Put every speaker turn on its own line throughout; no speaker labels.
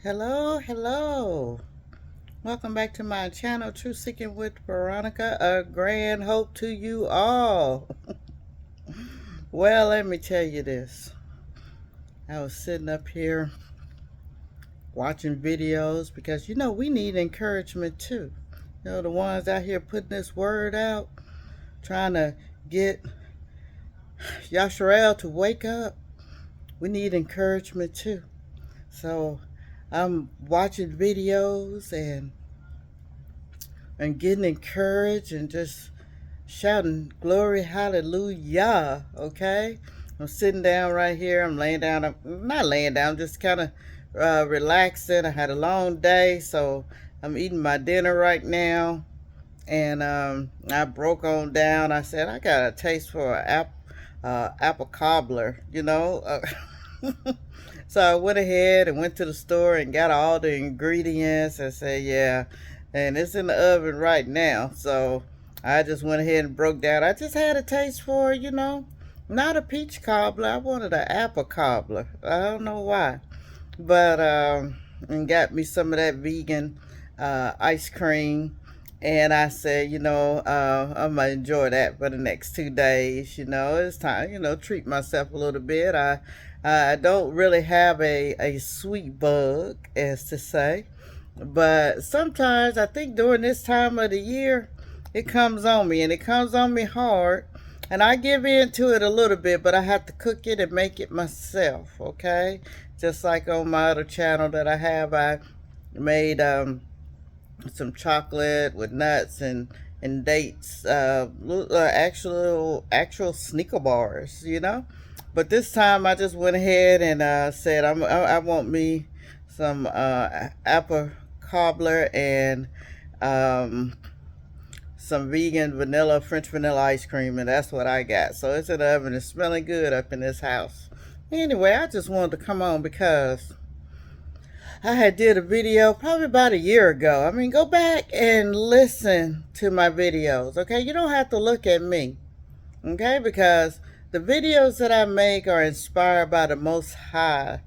Hello, hello. Welcome back to my channel, Truth Seeking with Veronica. A grand hope to you all. Well, let me tell you this. I was sitting up here watching videos because, we need encouragement too. The ones out here putting this word out, trying to get Yasharel to wake up. We need encouragement too. So I'm watching videos and getting encouraged and just shouting glory hallelujah. Okay, I'm sitting down right here. I'm laying down. I'm not laying down, just kind of relaxing. I had a long day, so I'm eating my dinner right now. And I broke on down. I said I got a taste for an apple cobbler. So I went ahead and went to the store and got all the ingredients. I said, yeah, and it's in the oven right now. So I just went ahead and broke down. I just had a taste for, not a peach cobbler. I wanted an apple cobbler. I don't know why. But, and got me some of that vegan ice cream. And I said, I'm going to enjoy that for the next 2 days. It's time, treat myself a little bit. I don't really have a sweet bug, as to say. But sometimes I think during this time of the year, it comes on me, and it comes on me hard. And I give in to it a little bit, but I have to cook it and make it myself, okay? Just like on my other channel that I have, I made some chocolate with nuts and dates, actual sneaker bars. But this time I just went ahead and said I want me some apple cobbler and um, some vegan French vanilla ice cream, and that's what I got. So it's in the oven. It's smelling good up in this house. Anyway, I just wanted to come on because I had did a video probably about a year ago. I mean, go back and listen to my videos, okay? You don't have to look at me, okay? Because the videos that I make are inspired by the Most High,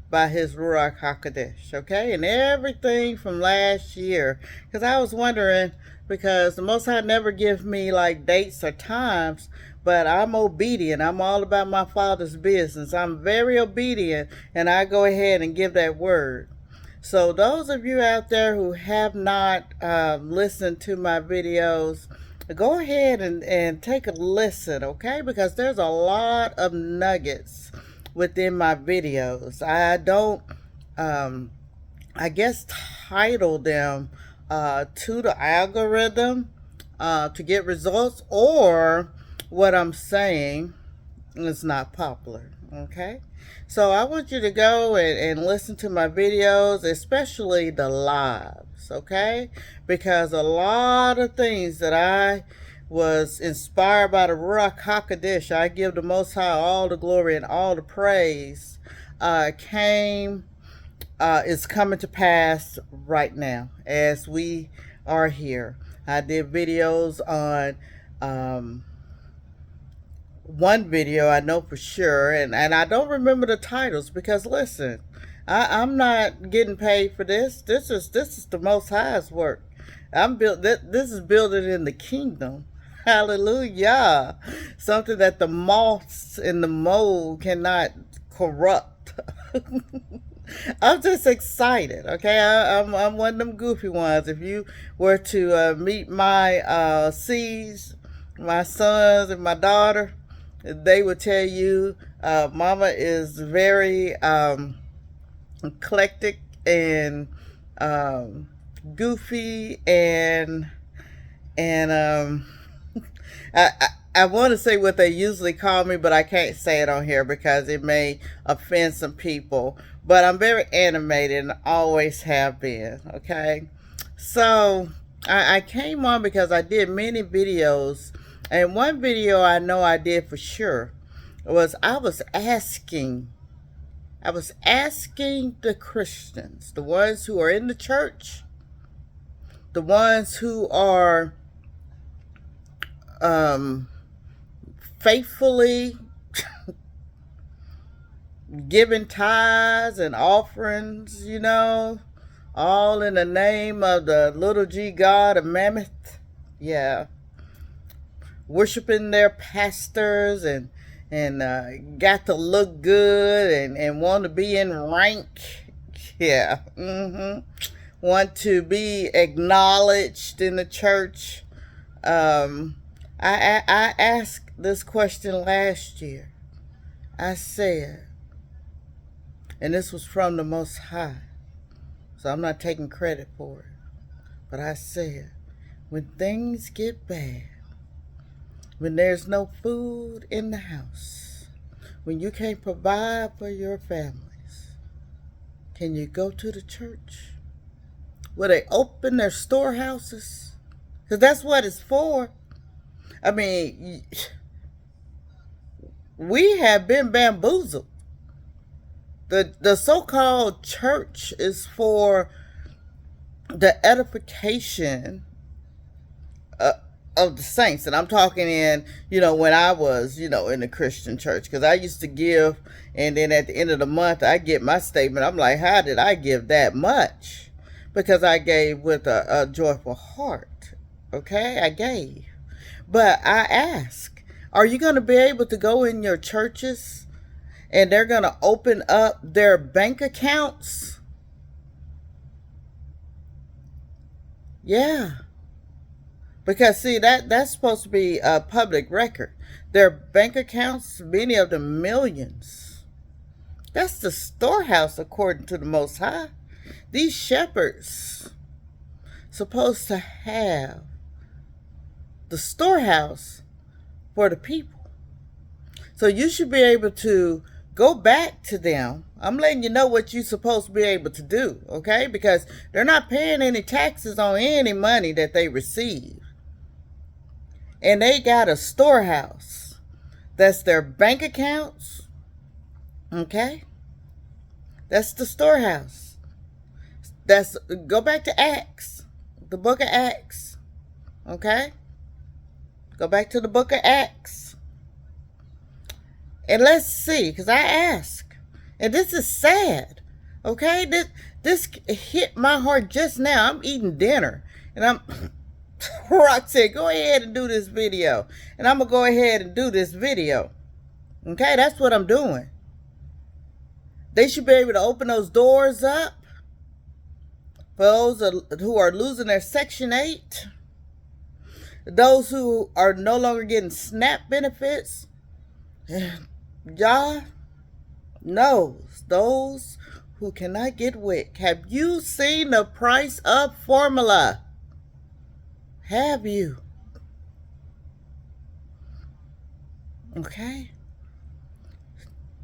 by His Ruach HaKodesh, okay? And everything from last year. Because I was wondering, because the Most High never gives me like dates or times, but I'm obedient. I'm all about my Father's business. I'm very obedient, and I go ahead and give that word. So those of you out there who have not listened to my videos, go ahead and take a listen, okay? Because there's a lot of nuggets within my videos. I don't, I guess, title them to the algorithm to get results, or what I'm saying is not popular, okay? So I want you to go and listen to my videos, especially the lives, okay? Because a lot of things that I was inspired by the Ruach HaKodesh, I give the Most High all the glory and all the praise, is coming to pass right now as we are here. I did videos on one video I know for sure, and I don't remember the titles because listen, I'm not getting paid for this. This is the Most High's work. This is building in the kingdom. Hallelujah. Something that the moths and the mold cannot corrupt. I'm just excited, okay? I'm one of them goofy ones. If you were to meet my seeds, my sons and my daughter, they would tell you Mama is very eclectic and goofy and I, I I want to say what they usually call me, but I can't say it on here because it may offend some people. But I'm very animated and always have been. Okay, so I came on because I did many videos, and one video I know I did for sure was I was asking the Christians, the ones who are in the church, the ones who are um, faithfully giving tithes and offerings, all in the name of the little g god of Mammoth. Yeah, worshiping their pastors and got to look good and want to be in rank. Yeah, want to be acknowledged in the church. I asked this question last year. I said, and this was from the Most High, so I'm not taking credit for it, but I said, when things get bad, when there's no food in the house, when you can't provide for your families, can you go to the church? Will they open their storehouses? Because that's what it's for. I mean, we have been bamboozled. The so-called church is for the edification of the saints. And I'm talking in, when I was, in the Christian church. Because I used to give, and then at the end of the month, I get my statement. I'm like, how did I give that much? Because I gave with a joyful heart. Okay, I gave. But I ask, are you going to be able to go in your churches and they're going to open up their bank accounts? Yeah. Because, see, that's supposed to be a public record. Their bank accounts, many of them millions. That's the storehouse according to the Most High. These shepherds supposed to have the storehouse for the people. So you should be able to go back to them. I'm letting you know what you're supposed to be able to do, okay? Because they're not paying any taxes on any money that they receive. And they got a storehouse. That's their bank accounts, okay? That's the storehouse. Go back to Acts, the book of Acts, okay? Go back to the book of Acts. And let's see, because I ask, and this is sad, okay? This hit my heart just now. I'm eating dinner, and Rock said, go ahead and do this video. And I'm going to go ahead and do this video. Okay, that's what I'm doing. They should be able to open those doors up for those who are losing their Section 8. Those who are no longer getting SNAP benefits. Yah knows those who cannot get WIC. Have you seen the price of formula? Have you? Okay.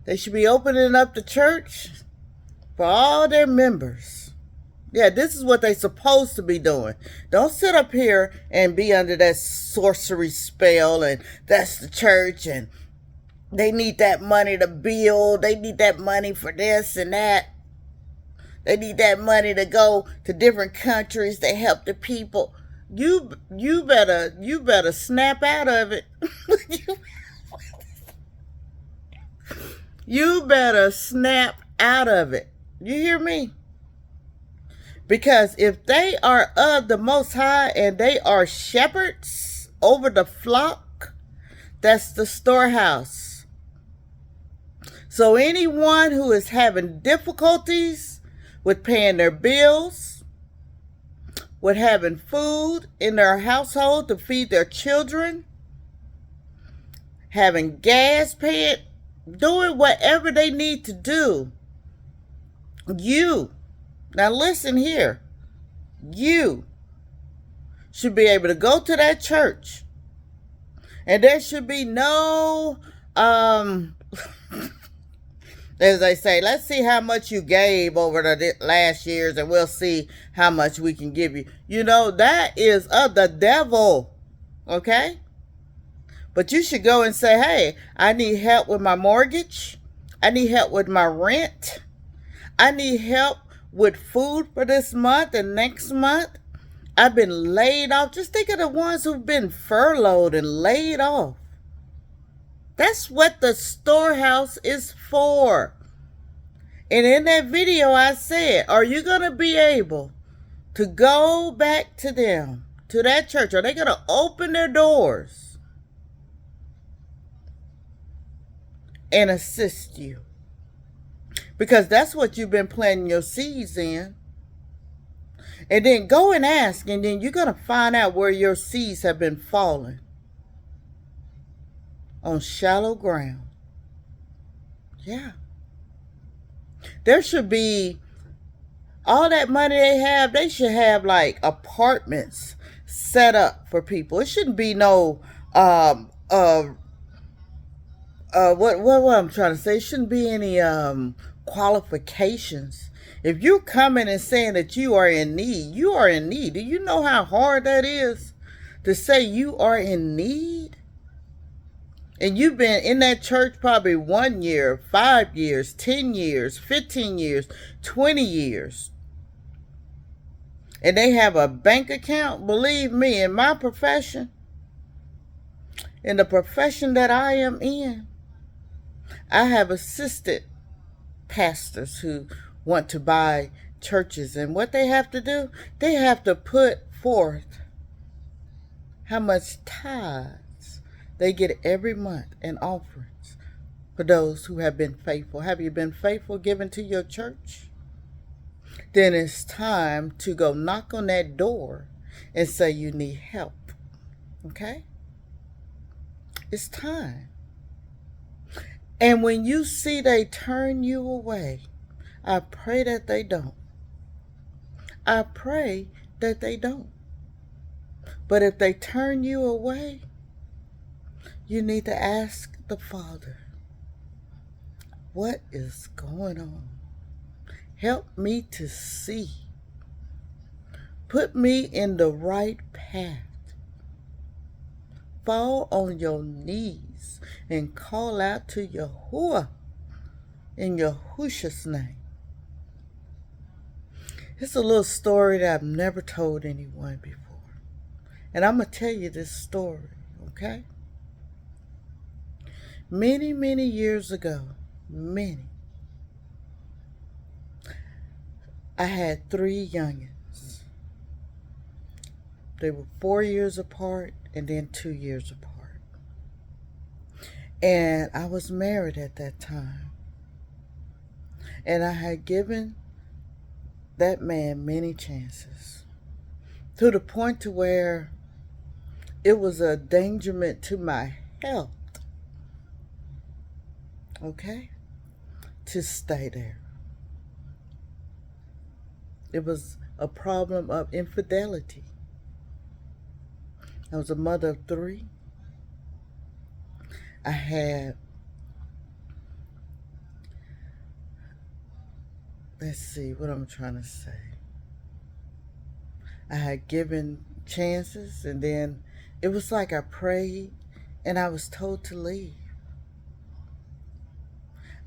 They should be opening up the church for all their members. Yeah, this is what they're supposed to be doing. Don't sit up here and be under that sorcery spell and that's the church and they need that money to build. They need that money for this and that. They need that money to go to different countries to help the people. You better snap out of it. You better snap out of it. You hear me? Because if they are of the Most High and they are shepherds over the flock, that's the storehouse. So anyone who is having difficulties with paying their bills, with having food in their household to feed their children, having gas paid, doing whatever they need to do, now listen here, you should be able to go to that church and there should be no, as they say, let's see how much you gave over the last years and we'll see how much we can give you. You know, that is of the devil, okay? But you should go and say, hey, I need help with my mortgage. I need help with my rent. I need help with food for this month and next month. I've been laid off. Just think of the ones who've been furloughed and laid off. That's what the storehouse is for. And in that video, I said, are you going to be able to go back to them, to that church? Are they going to open their doors and assist you? Because that's what you've been planting your seeds in. And then go and ask, and then you're going to find out where your seeds have been falling on shallow ground. Yeah. There should be all that money they should have like apartments set up for people. It shouldn't be no what I'm trying to say, it shouldn't be any qualifications. If you're coming and saying that you are in need, you are in need. Do you know how hard that is to say you are in need? And you've been in that church probably 1 year, 5 years, 10 years, 15 years, 20 years. And they have a bank account. Believe me, in my profession, in the profession that I am in, I have assisted pastors who want to buy churches. And what they have to do, they have to put forth how much tithes they get every month and offerings for those who have been faithful. Have you been faithful giving to your church? Then it's time to go knock on that door and say you need help. Okay? It's time. And when you see they turn you away, I pray that they don't. I pray that they don't. But if they turn you away, you need to ask the Father, what is going on? Help me to see. Put me in the right path. Fall on your knees and call out to Yahuwah in Yahusha's name. It's a little story that I've never told anyone before. And I'm going to tell you this story, okay? Many, many years ago, I had 3 youngins. They were 4 years apart and then 2 years apart. And I was married at that time. And I had given that man many chances, to the point to where it was a endangerment to my health, okay, to stay there. It was a problem of infidelity. I was a mother of 3. I had, let's see what I'm trying to say. I had given chances, and then it was like I prayed and I was told to leave.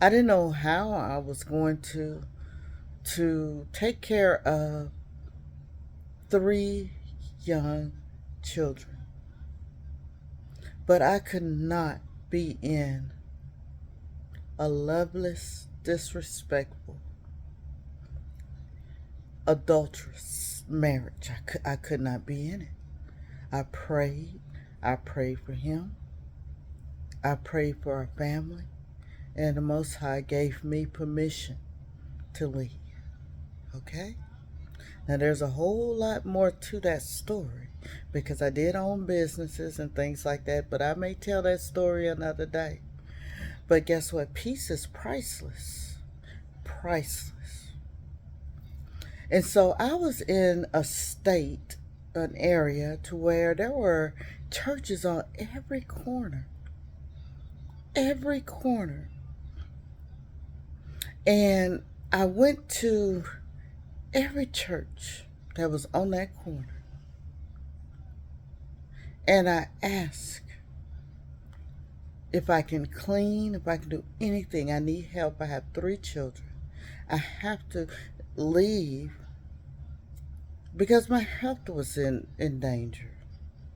I didn't know how I was going to take care of 3 young children. But I could not be in a loveless, disrespectful, adulterous marriage. I could not be in it. I prayed for him. I prayed for our family. And the Most High gave me permission to leave. Okay? Now there's a whole lot more to that story, because I did own businesses and things like that, but I may tell that story another day. But guess what? Peace is priceless. Priceless. And so I was in a state, an area to where there were churches on every corner. Every corner. And I went to every church that was on that corner. And I asked if I can clean, if I can do anything. I need help. I have 3 children. I have to leave because my health was in danger.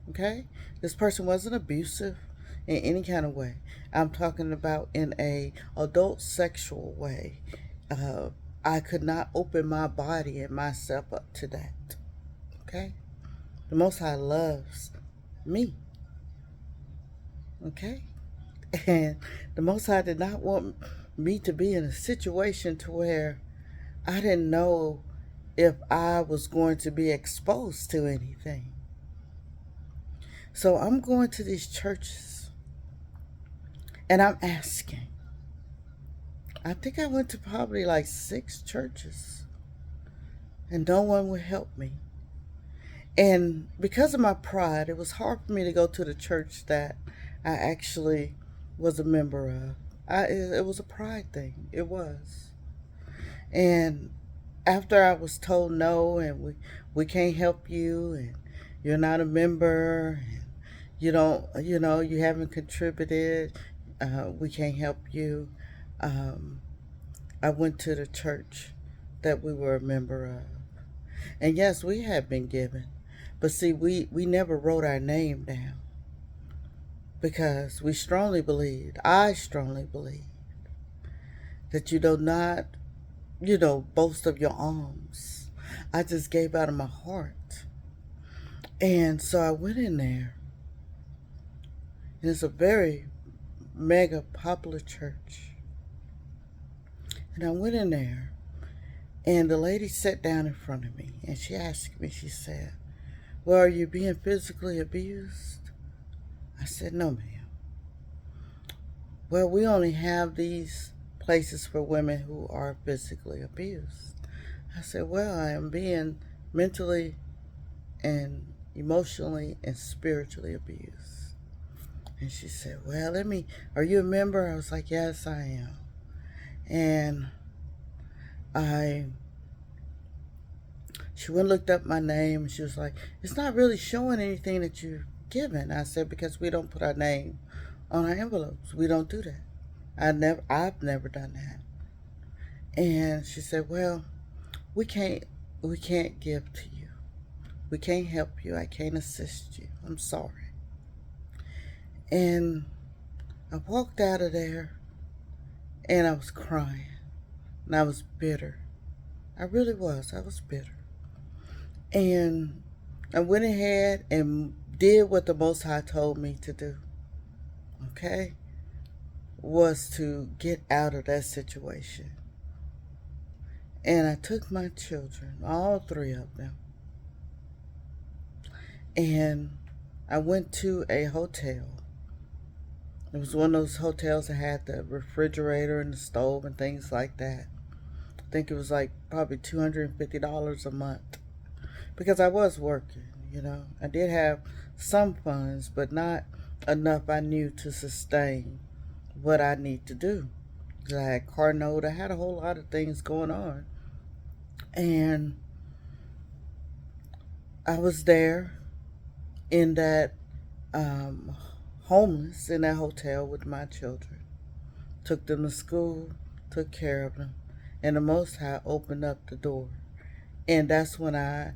Okay? This person wasn't abusive in any kind of way. I'm talking about in a adult sexual way. uh, I could not open my body and myself up to that. Okay? The Most High loves me. Okay? And the Most High did not want me to be in a situation to where I didn't know if I was going to be exposed to anything. So I'm going to these churches and I'm asking. I think I went to probably like 6 churches and no one would help me. And because of my pride, it was hard for me to go to the church that I actually was a member of. It was a pride thing. It was. And after I was told no, and we can't help you, and you're not a member, and you don't, you haven't contributed, we can't help you. Um, I went to the church that we were a member of. And yes, we had been given. But see, we never wrote our name down because we strongly believed, I strongly believe, that you do not, boast of your alms. I just gave out of my heart. And so I went in there, and it's a very mega popular church. And I went in there, and the lady sat down in front of me, and she asked me, she said, well, are you being physically abused? I said, no, ma'am. Well, we only have these places for women who are physically abused. I said, well, I am being mentally and emotionally and spiritually abused. And she said, well, are you a member? I was like, yes, I am. And she went and looked up my name, and she was like, it's not really showing anything that you've given. I said, because we don't put our name on our envelopes. We don't do that. I've never done that. And she said, well, we can't give to you. We can't help you. I can't assist you. I'm sorry. And I walked out of there and I was crying. And I was bitter. I really was. I was bitter. And I went ahead and did what the Most High told me to do. Okay? Was to get out of that situation. And I took my children, all 3 of them, and I went to a hotel. It was one of those hotels that had the refrigerator and the stove and things like that. I think it was like probably $250 a month because I was working, I did have some funds, but not enough I knew to sustain what I need to do. I had car note, I had a whole lot of things going on. And I was there in that homeless in that hotel with my children. Took them to school, took care of them, and the Most High opened up the door. And that's when I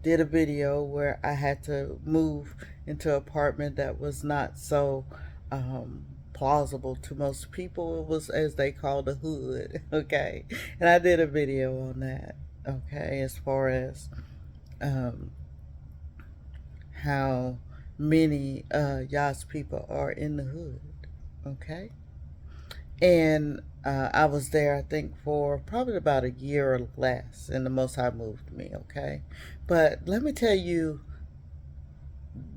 did a video where I had to move into an apartment that was not so plausible to most people. It was, as they call, the hood. Okay, and I did a video on that. Okay, as far as um, how many Yah's people are in the hood. Okay, and I was there, I think, for probably about a year or less, and the Most High moved me. Okay, but let me tell you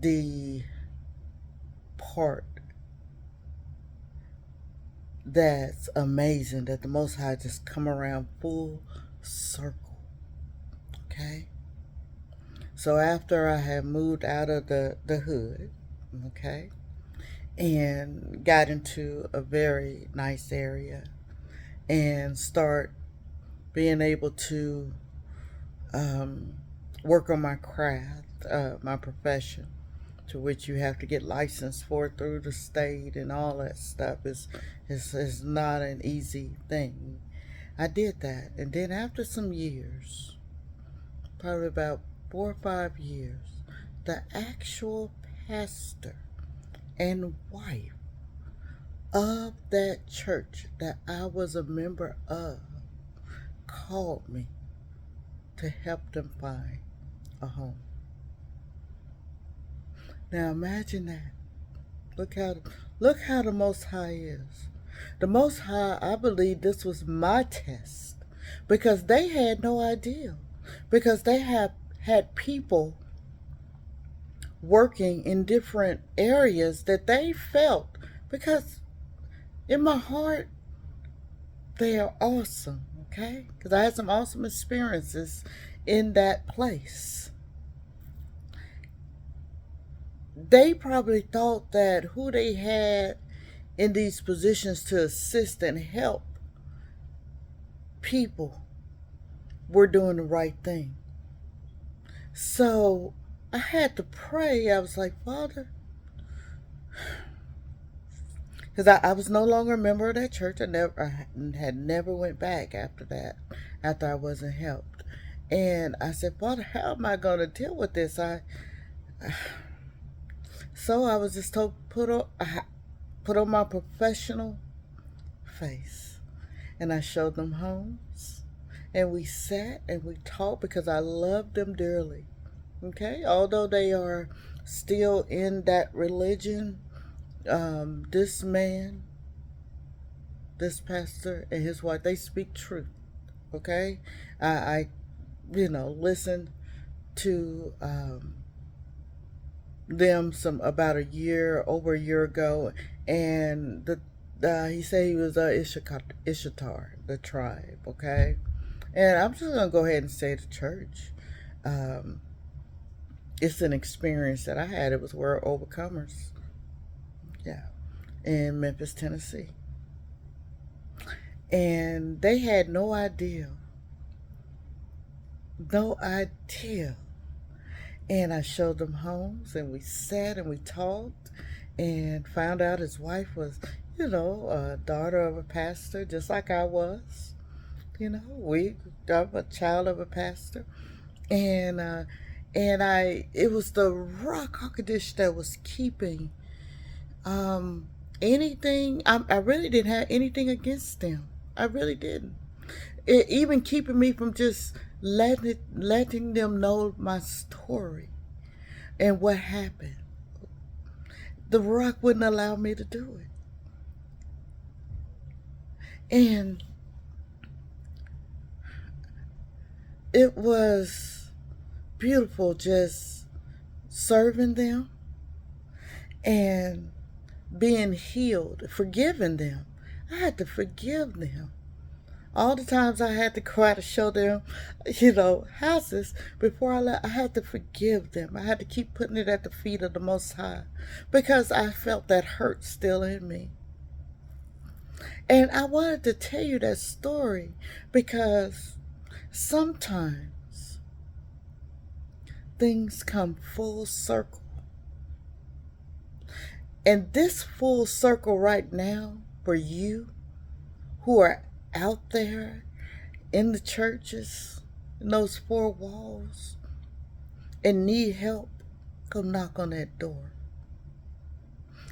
the part that's amazing, that the Most High just come around full circle. Okay, so after I had moved out of the hood, okay, and got into a very nice area and start being able to um, work on my craft, my profession, to which you have to get licensed for through the state and all that stuff is not an easy thing. I did that, and then after some years, probably about 4 or 5 years, the actual pastor and wife of that church that I was a member of called me to help them find a home. Now imagine that. Look how the Most High is. The Most High, I believe this was my test because they had no idea. Because they have had people working in different areas that they felt, because in my heart they are awesome, okay? Because I had some awesome experiences in that place. They probably thought that who they had in these positions to assist and help people were doing the right thing. So I had to pray. I was like, Father, because I was no longer a member of that church. I had never went back after that, after I wasn't helped. And I said, Father, how am I going to deal with this? So I was just told, put on my professional face, and I showed them homes, and we sat and we talked because I loved them dearly. Okay, although they are still in that religion, this man, this pastor, and his wife, they speak truth. Okay, I listened to them some about over a year ago, and he said he was Ishtar, the tribe. Okay, and I'm just gonna go ahead and say the church. Um, it's an experience that I had. It was World Overcomers, yeah, in Memphis, Tennessee, and they had no idea. And I showed them homes, and we sat and we talked, and found out his wife was, a daughter of a pastor, just like I was. I'm a child of a pastor, and it was the Rock Hakadosh that was keeping um, anything. I really didn't have anything against them. I really didn't. Even keeping me from just letting them know my story and what happened. The Rock wouldn't allow me to do it. And it was beautiful just serving them and being healed, forgiving them. I had to forgive them. All the times I had to go out to show them, houses before I left, I had to forgive them. I had to keep putting it at the feet of the Most High because I felt that hurt still in me. And I wanted to tell you that story because sometimes things come full circle. And this full circle right now for you who are out there in the churches, in those four walls, and need help, go knock on that door.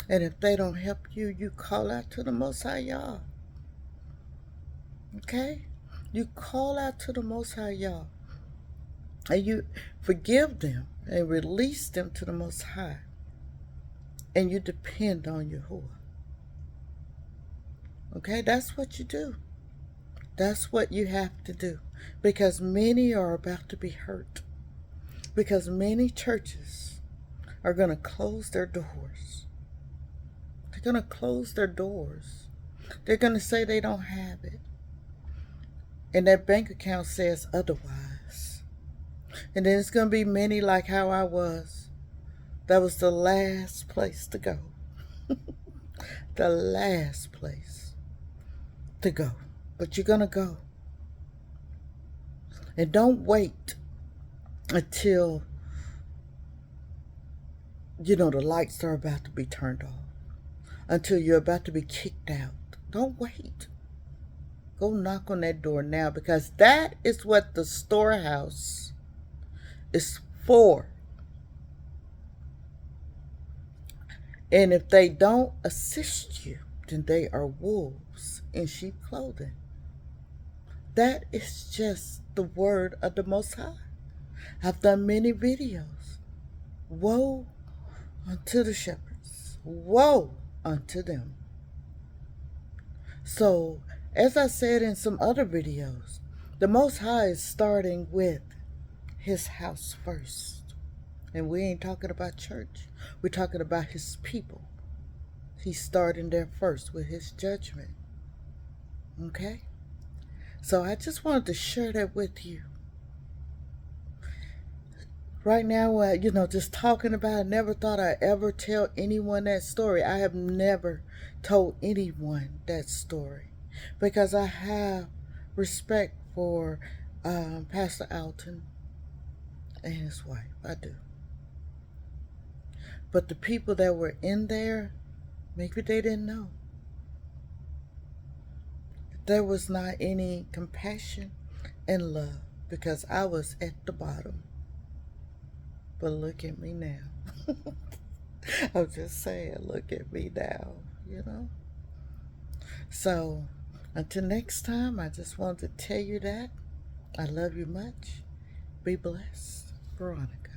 And if they don't help you, you call out to the Most High Yah. Okay? You call out to the Most High Yah. And you forgive them and release them to the Most High. And you depend on Yahuwah. Okay? That's what you do. That's what you have to do. Because many are about to be hurt. Because many churches are going to close their doors. They're going to close their doors. They're going to say they don't have it. And their bank account says otherwise. And then it's going to be many like how I was. That was the last place to go. The last place to go. But you're going to go. And don't wait until, the lights are about to be turned off. Until you're about to be kicked out. Don't wait. Go knock on that door now, because that is what the storehouse is for. And if they don't assist you, then they are wolves in sheep clothing. That is just the word of the Most High. I've done many videos. Woe unto the shepherds. Woe unto them. So, as I said in some other videos, the Most High is starting with His house first. And we ain't talking about church. We're talking about His people. He's starting there first with His judgment. Okay? So I just wanted to share that with you. Right now, just talking about it, I never thought I'd ever tell anyone that story. I have never told anyone that story because I have respect for Pastor Alton and his wife. I do. But the people that were in there, maybe they didn't know. There was not any compassion and love because I was at the bottom. But look at me now. I'm just saying, look at me now. So, until next time, I just wanted to tell you that I love you much. Be blessed. Veronica.